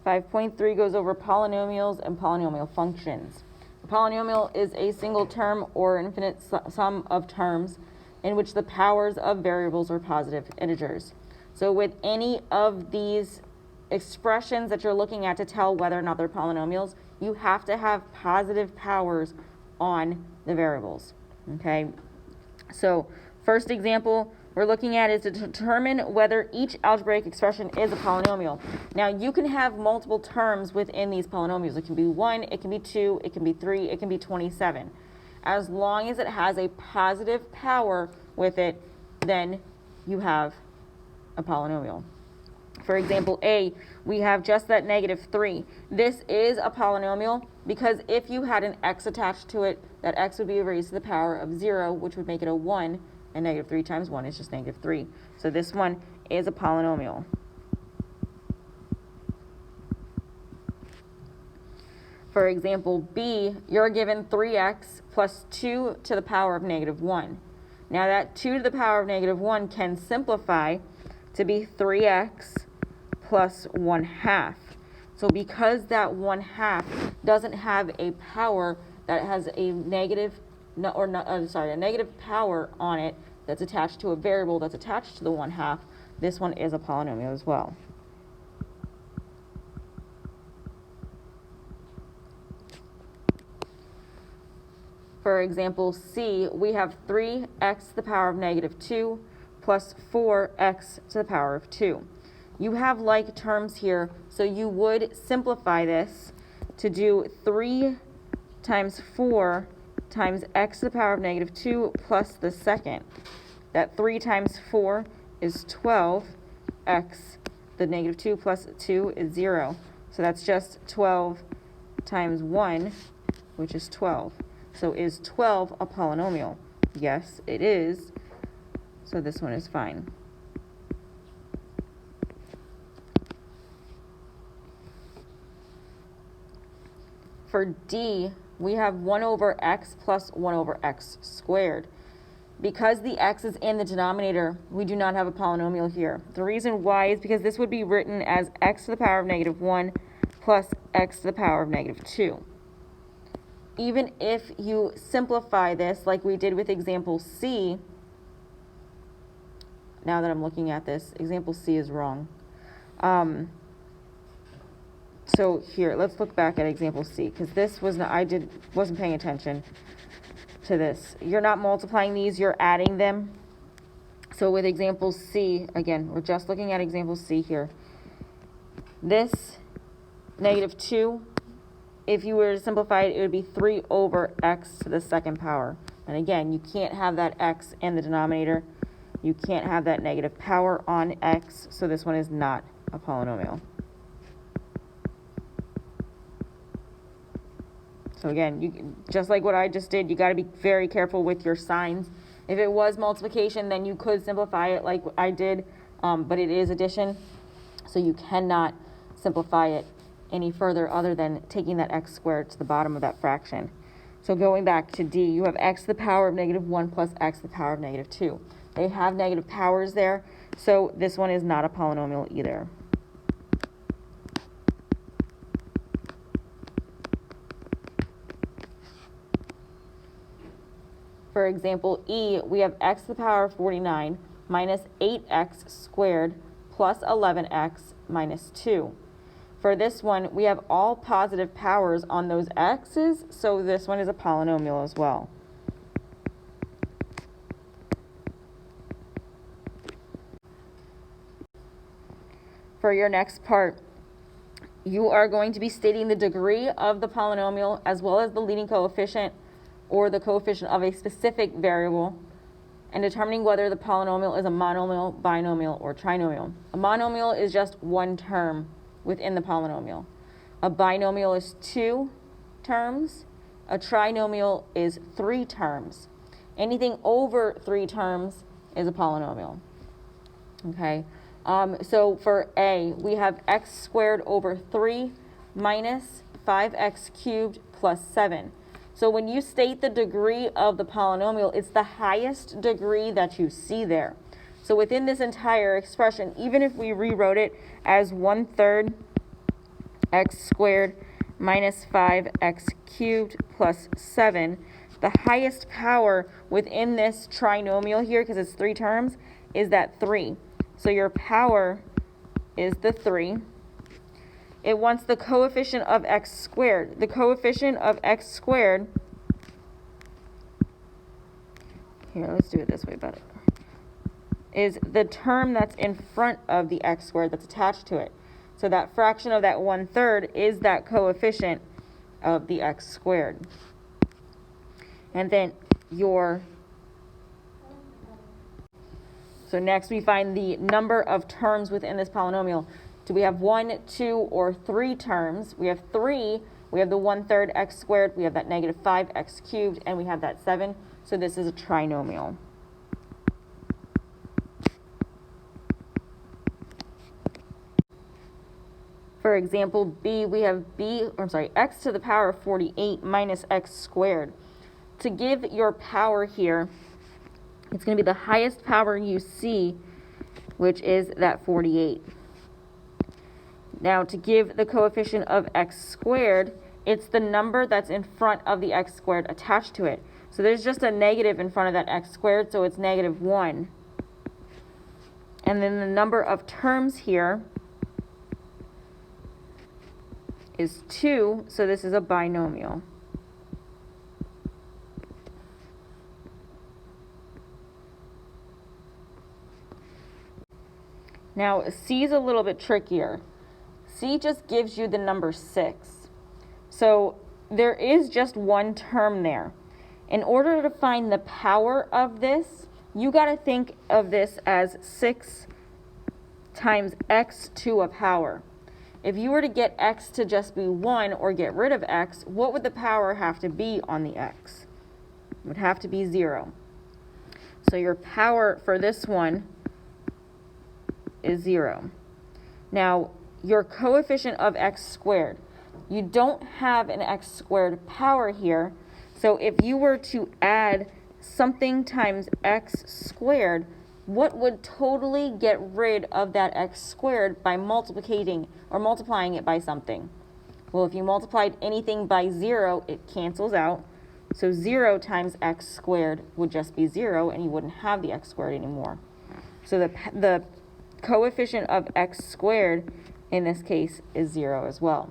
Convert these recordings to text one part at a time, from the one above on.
5.3 goes over polynomials and polynomial functions. A polynomial is a single term or infinite sum of terms in which the powers of variables are positive integers. So with any of these expressions that you're looking at to tell whether or not they're polynomials, you have to have positive powers on the variables. Okay, so first example we're looking at is to determine whether each algebraic expression is a polynomial. Now you can have multiple terms within these polynomials. It can be 1, it can be 2, it can be 3, it can be 27. As long as it has a positive power with it, then you have a polynomial. For example A, we have just that -3. This is a polynomial because if you had an x attached to it, that x would be raised to the power of 0, which would make it a 1, and -3 times 1 is just -3. So this one is a polynomial. For example B, you're given 3x plus 2 to the power of -1. Now that 2 to the power of -1 can simplify to be 3x plus 1/2. So because that 1/2 doesn't have a power that has a negative power on it that's attached to a variable that's attached to the 1/2, this one is a polynomial as well. For example C, we have 3x to the power of -2 plus 4x to the power of 2. You have like terms here, so you would simplify this to do 3 times 4 times x to the power of -2 plus the second. That 3 times 4 is 12, x, the -2 plus 2 is 0. So that's just 12 times 1, which is 12. So is 12 a polynomial? Yes, it is. So this one is fine. For D, we have 1 over x plus 1 over x squared. Because the x is in the denominator, we do not have a polynomial here. The reason why is because this would be written as x to the power of -1 plus x to the power of -2. Even if you simplify this like we did with example C, now that I'm looking at this, example C is wrong. So here, let's look back at example C, because this was not, wasn't paying attention to this. You're not multiplying these, you're adding them. So with example C, again, we're just looking at example C here. This -2, if you were to simplify it, it would be 3 over x to the second power. And again, you can't have that x in the denominator. You can't have that negative power on x, so this one is not a polynomial. So again, just like what I just did, you got to be very careful with your signs. If it was multiplication, then you could simplify it like I did, but it is addition, so you cannot simplify it any further other than taking that x squared to the bottom of that fraction. So going back to D, you have x to the power of -1 plus x to the power of -2. They have negative powers there, so this one is not a polynomial either. For example E, we have x to the power of 49 minus 8x squared plus 11x minus 2. For this one, we have all positive powers on those x's, so this one is a polynomial as well. For your next part, you are going to be stating the degree of the polynomial as well as the leading coefficient or the coefficient of a specific variable, and determining whether the polynomial is a monomial, binomial, or trinomial. A monomial is just one term within the polynomial. A binomial is 2 terms. A trinomial is 3 terms. Anything over 3 terms is a polynomial. Okay, so for A, we have x squared over 3 minus 5x cubed plus 7. So when you state the degree of the polynomial, it's the highest degree that you see there. So within this entire expression, even if we rewrote it as 1/3 x squared minus 5x cubed plus 7. The highest power within this trinomial here, because it's 3 terms, is that 3. So your power is the 3. It wants the coefficient of x squared. The coefficient of x squared, here, let's do it this way better, is the term that's in front of the x squared that's attached to it. So that fraction of that 1/3 is that coefficient of the x squared. And then so next we find the number of terms within this polynomial. Do we have 1, 2, or 3 terms? We have 3. We have the 1/3 x squared. We have that negative 5x cubed, and we have that 7. So this is a trinomial. For example, B, we have x to the power of 48 minus x squared. To give your power here, it's going to be the highest power you see, which is that 48. Now, to give the coefficient of x squared, it's the number that's in front of the x squared attached to it. So there's just a negative in front of that x squared, so it's negative 1. And then the number of terms here is 2, so this is a binomial. Now, C is a little bit trickier. C just gives you the number 6. So there is just one term there. In order to find the power of this, you got to think of this as 6 times x to a power. If you were to get x to just be 1 or get rid of x, what would the power have to be on the x? It would have to be 0. So your power for this one is 0. Now, your coefficient of x squared, you don't have an x squared power here, so if you were to add something times x squared, what would totally get rid of that x squared by multiplying it by something? Well, if you multiplied anything by 0, it cancels out. So 0 times x squared would just be 0, and you wouldn't have the x squared anymore. So the coefficient of x squared in this case is 0 as well.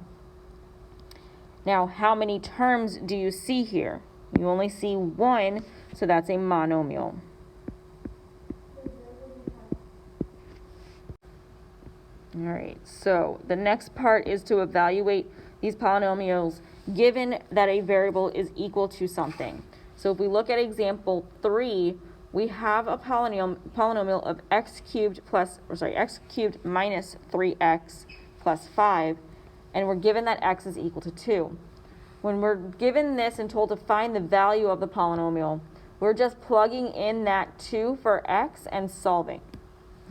Now, how many terms do you see here? You only see 1, so that's a monomial. All right, so the next part is to evaluate these polynomials given that a variable is equal to something. So if we look at example 3, we have a polynomial of x cubed minus 3x plus 5, and we're given that x is equal to 2. When we're given this and told to find the value of the polynomial, we're just plugging in that 2 for x and solving.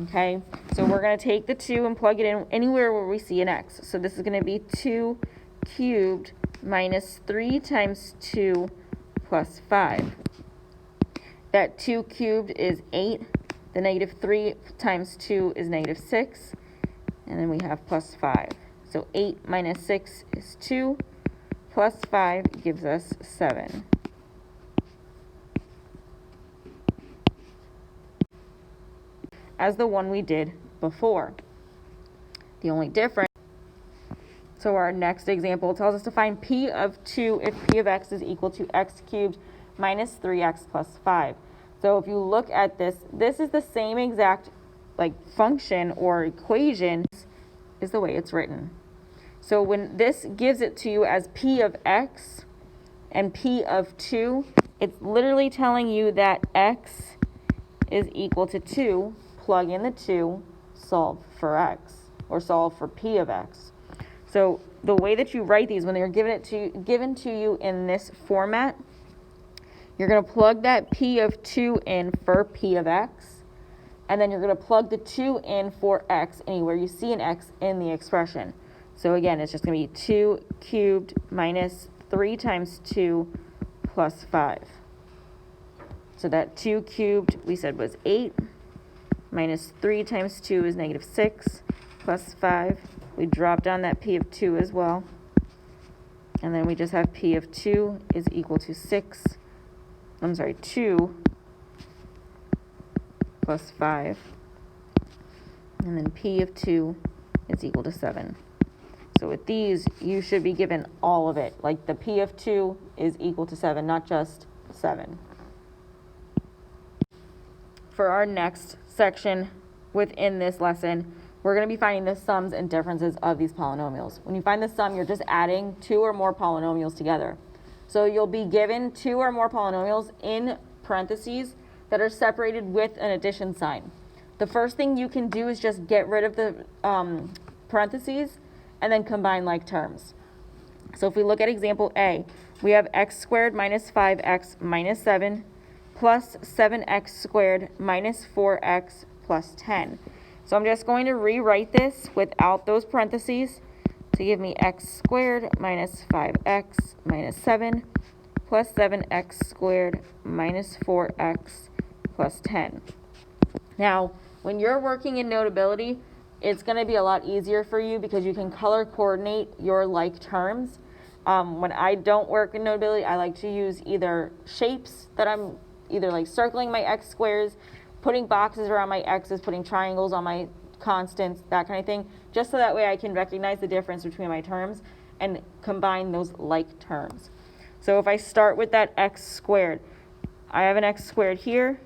Okay, so we're going to take the 2 and plug it in anywhere where we see an x. So this is going to be 2 cubed minus 3 times 2 plus 5. That 2 cubed is 8. The negative 3 times 2 is negative 6. And then we have plus 5. So 8 minus 6 is 2. Plus 5 gives us 7. As the one we did before. The only difference, so our next example tells us to find p of 2 if p of x is equal to x cubed minus 3x plus 5. So if you look at this, this is the same exact function or equation is the way it's written. So when this gives it to you as p of x and p of 2, it's literally telling you that x is equal to 2. Plug in the 2, solve for x, or solve for p of x. So the way that you write these, when they're given to you in this format, you're going to plug that p of 2 in for p of x, and then you're going to plug the 2 in for x anywhere you see an x in the expression. So again, it's just going to be 2 cubed minus 3 times 2 plus 5. So that 2 cubed, we said, was 8. Minus 3 times 2 is negative 6, plus 5 We drop down that p of 2 as well. And then we just have p of 2 is equal to 2 plus 5. And then p of 2 is equal to 7. So with these, you should be given all of it. Like the p of 2 is equal to 7, not just 7. For our next section within this lesson, we're going to be finding the sums and differences of these polynomials. When you find the sum, you're just adding 2 or more polynomials together. So you'll be given 2 or more polynomials in parentheses that are separated with an addition sign. The first thing you can do is just get rid of the parentheses and then combine like terms. So if we look at example A, we have x squared minus 5x minus 7 plus 7x squared minus 4x plus 10. So I'm just going to rewrite this without those parentheses to give me x squared minus 5x minus 7 plus 7x squared minus 4x plus 10. Now, when you're working in Notability, it's going to be a lot easier for you because you can color coordinate your like terms. When I don't work in Notability, I like to use either shapes that I'm either like circling my x squares, putting boxes around my x's, putting triangles on my constants, that kind of thing, just so that way I can recognize the difference between my terms and combine those like terms. So if I start with that x squared, I have an x squared here,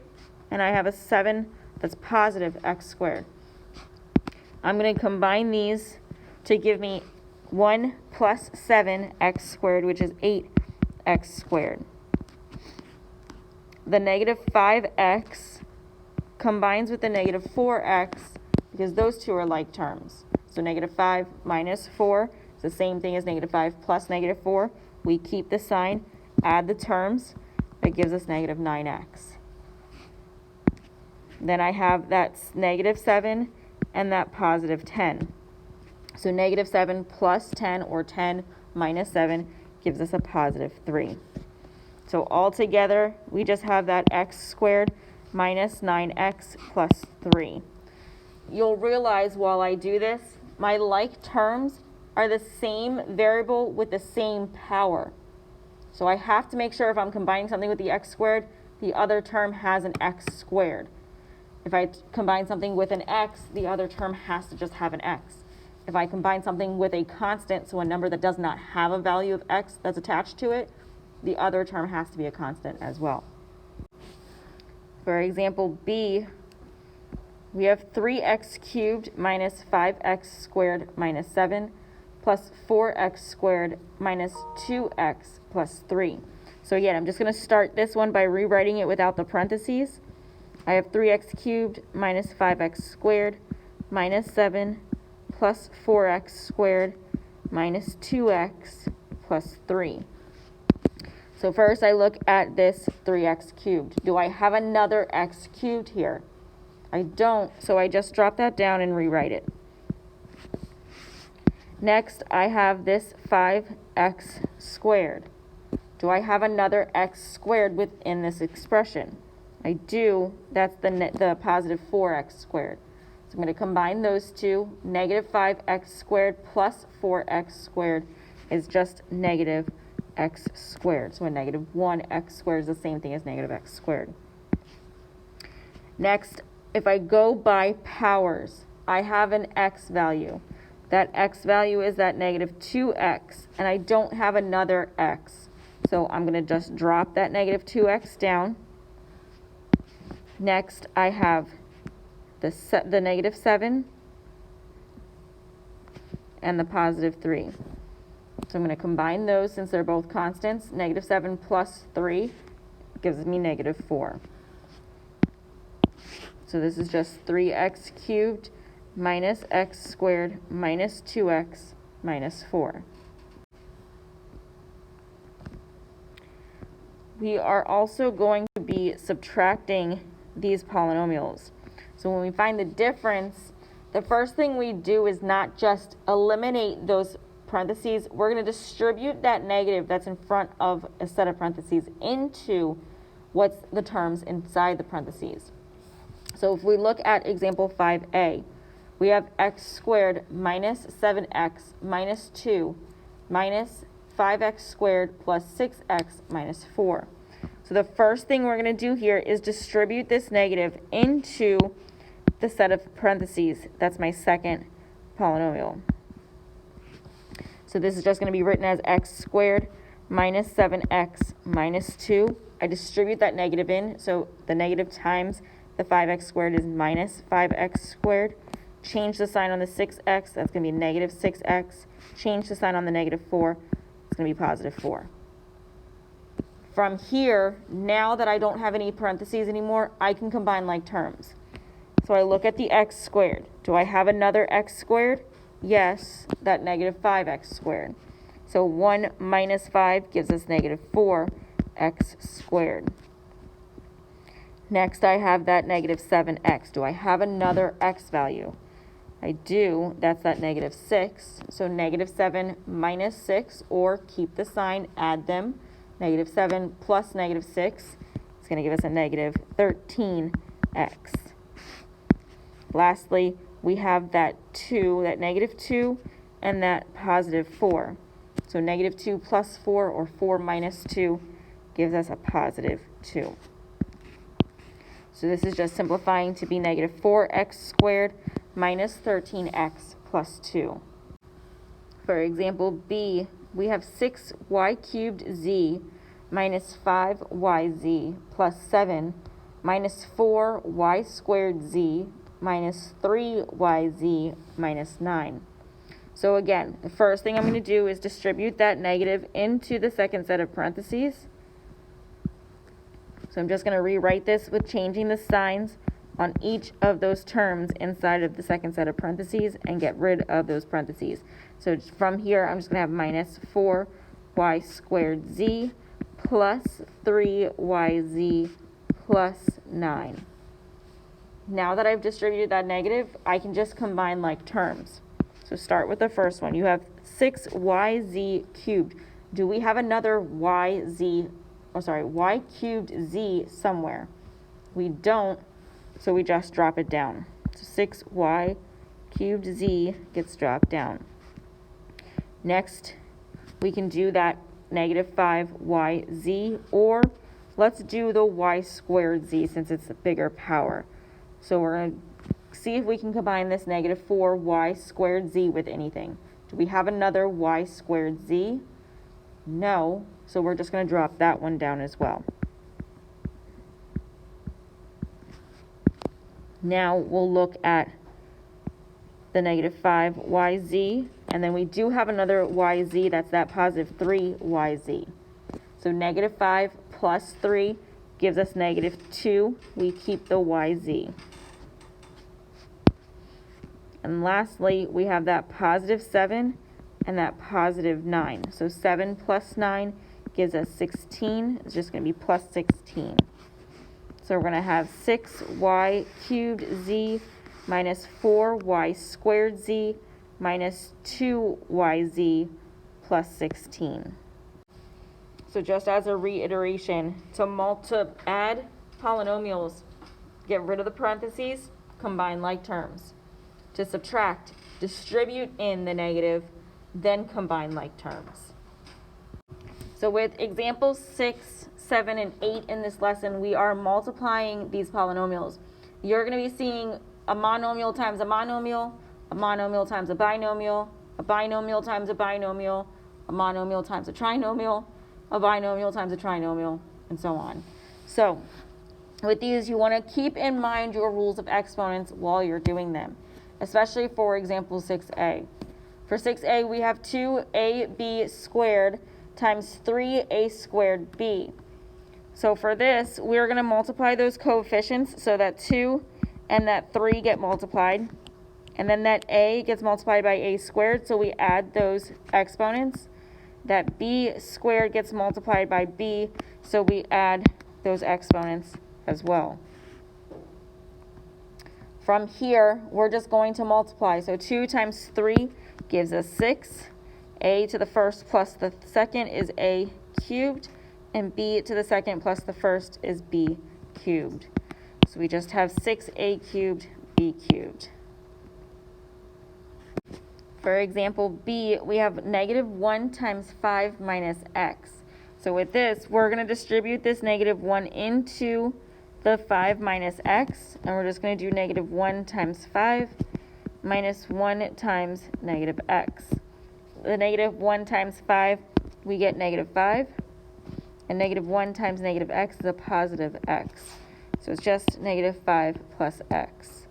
and I have a 7 that's positive x squared. I'm going to combine these to give me 1 plus 7x squared, which is 8x squared. The negative 5x combines with the negative 4x because those two are like terms. So negative 5 minus 4 is the same thing as negative 5 plus negative 4. We keep the sign, add the terms. That gives us negative 9x. Then I have that negative 7 and that positive 10. So negative 7 plus 10, or 10 minus 7, gives us a positive 3. So altogether, we just have that x squared minus 9x plus 3. You'll realize while I do this, my like terms are the same variable with the same power. So I have to make sure if I'm combining something with the x squared, the other term has an x squared. If I combine something with an x, the other term has to just have an x. If I combine something with a constant, so a number that does not have a value of x that's attached to it, the other term has to be a constant as well. For example B, we have 3x cubed minus 5x squared minus 7 plus 4x squared minus 2x plus 3. So again, I'm just going to start this one by rewriting it without the parentheses. I have 3x cubed minus 5x squared minus 7 plus 4x squared minus 2x plus 3. So first I look at this 3x cubed. Do I have another x cubed here? I don't, so I just drop that down and rewrite it. Next, I have this 5x squared. Do I have another x squared within this expression? I do. That's the positive 4x squared. So I'm going to combine those two. Negative 5x squared plus 4x squared is just negative x squared. So a negative 1x squared is the same thing as negative x squared. Next, if I go by powers, I have an x value. That x value is that negative 2x, and I don't have another x. So I'm going to just drop that negative 2x down. Next, I have the negative 7 and the positive 3. So I'm going to combine those since they're both constants. Negative 7 plus 3 gives me negative 4. So this is just 3x cubed minus x squared minus 2x minus 4. We are also going to be subtracting these polynomials. So when we find the difference, the first thing we do is not just eliminate those parentheses. We're going to distribute that negative that's in front of a set of parentheses into what's the terms inside the parentheses. So if we look at example 5a, we have x squared minus 7x minus 2 minus 5x squared plus 6x minus 4. So the first thing we're going to do here is distribute this negative into the set of parentheses. That's my second polynomial. So this is just going to be written as x squared minus 7x minus 2. I distribute that negative in, so the negative times the 5x squared is minus 5x squared. Change the sign on the 6x, that's going to be negative 6x. Change the sign on the negative 4, it's going to be positive 4. From here, now that I don't have any parentheses anymore, I can combine like terms. So I look at the x squared. Do I have another x squared? Yes, that negative 5x squared. So 1 minus 5 gives us negative 4x squared. Next, I have that negative 7x. Do I have another x value? I do. That's that negative 6. So negative 7 minus 6, or keep the sign, add them. Negative 7 plus negative 6 is going to give us a negative 13x. Lastly, we have that 2, that negative 2, and that positive 4. So negative 2 plus 4, or 4 minus 2, gives us a positive 2. So this is just simplifying to be negative 4x squared minus 13x plus 2. For example B, we have 6y cubed z minus 5yz plus 7 minus 4y squared z minus 3yz minus 9. So again, the first thing I'm going to do is distribute that negative into the second set of parentheses. So I'm just going to rewrite this with changing the signs on each of those terms inside of the second set of parentheses and get rid of those parentheses. So from here, I'm just going to have minus 4y squared z plus 3yz plus 9. Now that I've distributed that negative, I can just combine like terms. So start with the first one. You have 6yz cubed. Do we have another y cubed z somewhere? We don't, so we just drop it down. So 6y cubed z gets dropped down. Next, we can do that negative 5yz, or let's do the y squared z since it's a bigger power. So we're going to see if we can combine this negative 4y squared z with anything. Do we have another y squared z? No, so we're just going to drop that one down as well. Now we'll look at the negative 5yz, and then we do have another yz, that's that positive 3yz. So negative 5 plus 3 gives us negative 2. We keep the yz. And lastly, we have that positive 7 and that positive 9. So 7 plus 9 gives us 16. It's just going to be plus 16. So we're going to have 6y cubed z minus 4y squared z minus 2yz plus 16. So just as a reiteration, to add polynomials, get rid of the parentheses, combine like terms. To subtract, distribute in the negative, then combine like terms. So with examples 6, 7, and 8 in this lesson, we are multiplying these polynomials. You're going to be seeing a monomial times a monomial times a binomial times a binomial, a monomial times a trinomial, a binomial times a trinomial, and so on. So with these, you want to keep in mind your rules of exponents while you're doing them, especially for example 6a. For 6a, we have 2ab squared times 3a squared b. So for this, we're going to multiply those coefficients so that 2 and that 3 get multiplied. And then that a gets multiplied by a squared, so we add those exponents. That b squared gets multiplied by b, so we add those exponents as well. From here, we're just going to multiply. So 2 times 3 gives us 6. A to the first plus the second is a cubed, and b to the second plus the first is b cubed. So we just have 6a cubed, b cubed. For example B, we have negative 1 times 5 minus x. So with this, we're going to distribute this negative 1 into the 5 minus x, and we're just going to do negative 1 times 5 minus 1 times negative x. The negative 1 times 5, we get negative 5, and negative 1 times negative x is a positive x. So it's just negative 5 plus x.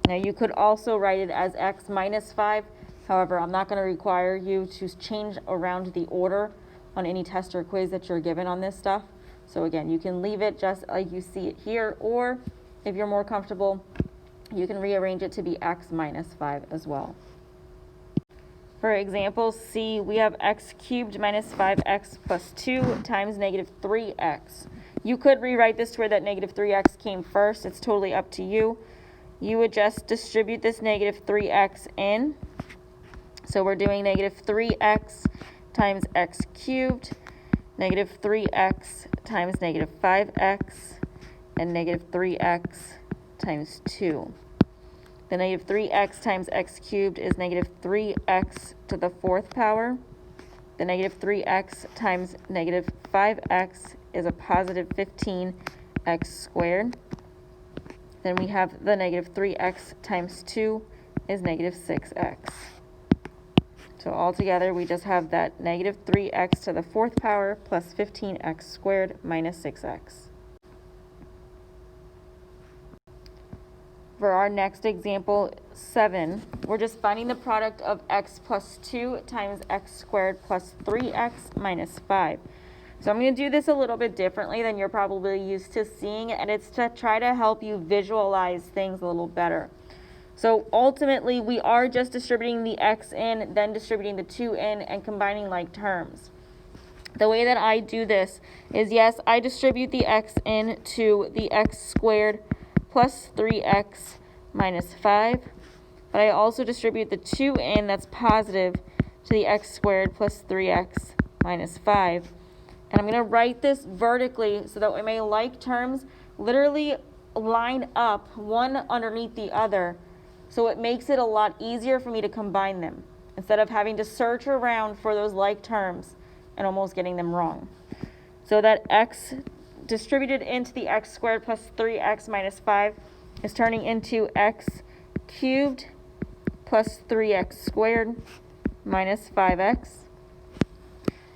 Now you could also write it as x minus 5. However, I'm not going to require you to change around the order on any test or quiz that you're given on this stuff. So again, you can leave it just like you see it here, or if you're more comfortable, you can rearrange it to be x minus 5 as well. For example C, we have x cubed minus 5x plus 2 times negative 3x. You could rewrite this to where that negative 3x came first. It's totally up to you. You would just distribute this negative 3x in. So we're doing negative 3x times x cubed, negative 3x times negative 5x, and negative 3x times 2. The negative 3x times x cubed is negative 3x to the 4th power. The negative 3x times negative 5x is a positive 15x squared. Then we have the negative 3x times 2 is negative 6x. So altogether, we just have that negative 3x to the 4th power plus 15x squared minus 6x. For our next example, 7, we're just finding the product of x plus 2 times x squared plus 3x minus 5. So I'm going to do this a little bit differently than you're probably used to seeing, and it's to try to help you visualize things a little better. So ultimately, we are just distributing the x in, then distributing the 2 in, and combining like terms. The way that I do this is, yes, I distribute the x in to the x squared plus 3x minus 5, but I also distribute the 2 in, that's positive, to the x squared plus 3x minus 5. And I'm going to write this vertically so that way my like terms literally line up one underneath the other. So it makes it a lot easier for me to combine them instead of having to search around for those like terms and almost getting them wrong. So that x distributed into the x squared plus 3x minus 5 is turning into x cubed plus 3x squared minus 5x.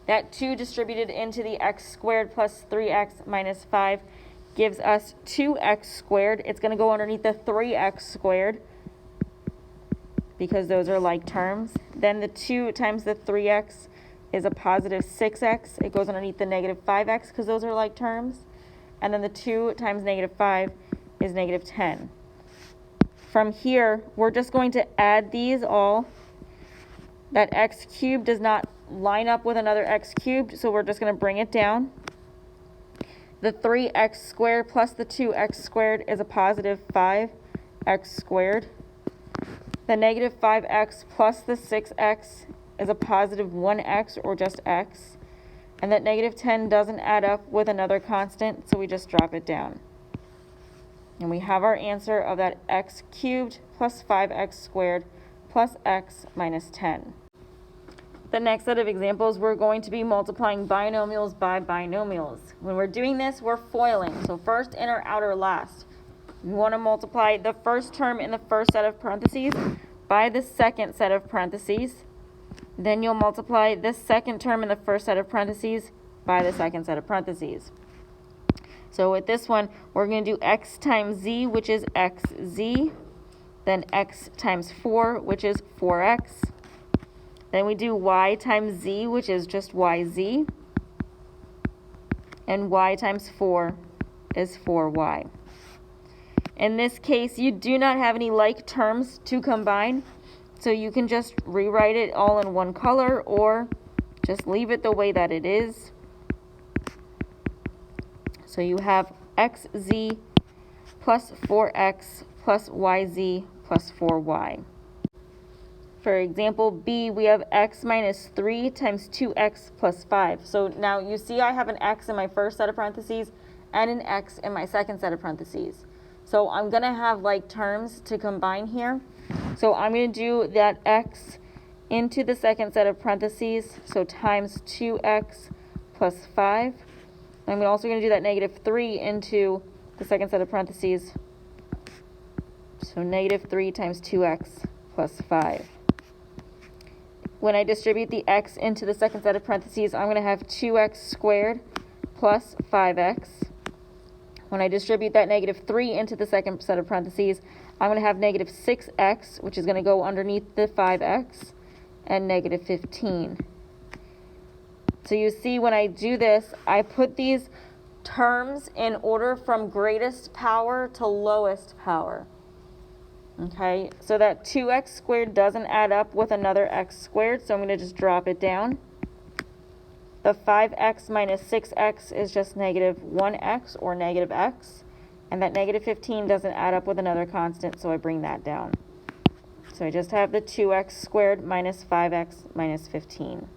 That 2 distributed into the x squared plus 3x minus 5 gives us 2x squared. It's going to go underneath the 3x squared because those are like terms. Then the 2 times the 3x is a positive 6x. It goes underneath the negative 5x because those are like terms. And then the 2 times negative 5 is negative 10. From here, we're just going to add these all. That x cubed does not line up with another x cubed, so we're just going to bring it down. The 3x squared plus the 2x squared is a positive 5x squared. The negative 5x plus the 6x is a positive 1x, or just x. And that negative 10 doesn't add up with another constant, so we just drop it down. And we have our answer of that x cubed plus 5x squared plus x minus 10. The next set of examples, we're going to be multiplying binomials by binomials. When we're doing this, we're foiling. So first, inner, outer, last. You want to multiply the first term in the first set of parentheses by the second set of parentheses. Then you'll multiply the second term in the first set of parentheses by the second set of parentheses. So with this one, we're going to do x times z, which is xz. Then x times 4, which is 4x. Then we do y times z, which is just yz. And y times 4 is 4y. In this case, you do not have any like terms to combine, so you can just rewrite it all in one color or just leave it the way that it is. So you have xz plus 4x plus yz plus 4y. For example B, we have x minus 3 times 2x plus 5. So now you see I have an x in my first set of parentheses and an x in my second set of parentheses. So I'm going to have like terms to combine here. So I'm going to do that x into the second set of parentheses, so times 2x plus 5. I'm also going to do that negative 3 into the second set of parentheses, so negative 3 times 2x plus 5. When I distribute the x into the second set of parentheses, I'm going to have 2x squared plus 5x. When I distribute that negative 3 into the second set of parentheses, I'm going to have negative 6x, which is going to go underneath the 5x, and negative 15. So you see when I do this, I put these terms in order from greatest power to lowest power. Okay, so that 2x squared doesn't add up with another x squared, so I'm going to just drop it down. The 5x minus 6x is just negative 1x or negative x. And that negative 15 doesn't add up with another constant, so I bring that down. So I just have the 2x squared minus 5x minus 15.